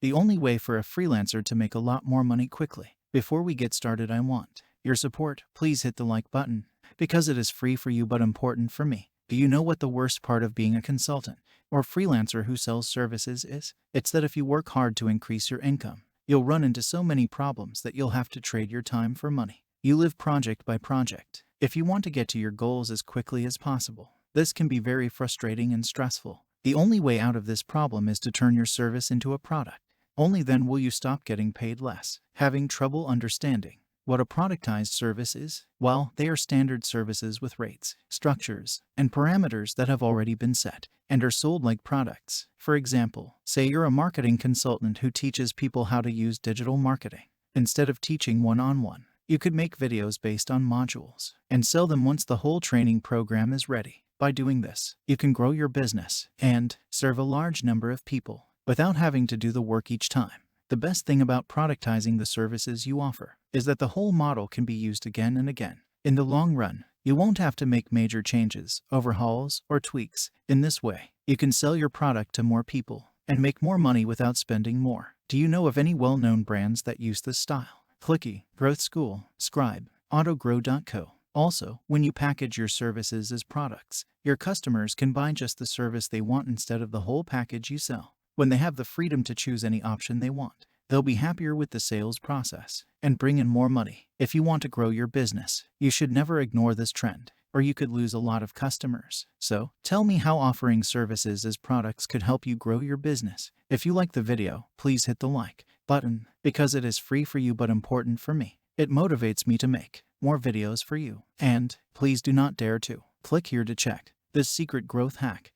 The only way for a freelancer to make a lot more money quickly. Before we get started, I want your support. Please hit the like button because it is free for you but important for me. Do you know what the worst part of being a consultant or freelancer who sells services is? It's that if you work hard to increase your income, you'll run into so many problems that you'll have to trade your time for money. You live project by project. If you want to get to your goals as quickly as possible, this can be very frustrating and stressful. The only way out of this problem is to turn your service into a product. Only then will you stop getting paid less. Having trouble understanding what a productized service is? Well, they are standard services with rates, structures, and parameters that have already been set and are sold like products. For example, say you're a marketing consultant who teaches people how to use digital marketing. Instead of teaching one-on-one, you could make videos based on modules and sell them once the whole training program is ready. By doing this, you can grow your business and serve a large number of people without having to do the work each time. The best thing about productizing the services you offer is that the whole model can be used again and again. In the long run, you won't have to make major changes, overhauls, or tweaks. In this way, you can sell your product to more people and make more money without spending more. Do you know of any well-known brands that use this style? Clicky, Growth School, Scribe, AutoGrow.co. Also, when you package your services as products, your customers can buy just the service they want instead of the whole package you sell. When they have the freedom to choose any option they want, they'll be happier with the sales process and bring in more money. If you want to grow your business, you should never ignore this trend, or you could lose a lot of customers. So, tell me how offering services as products could help you grow your business. If you like the video, please hit the like button because it is free for you but important for me. It motivates me to make more videos for you. And please do not dare to click here to check this secret growth hack.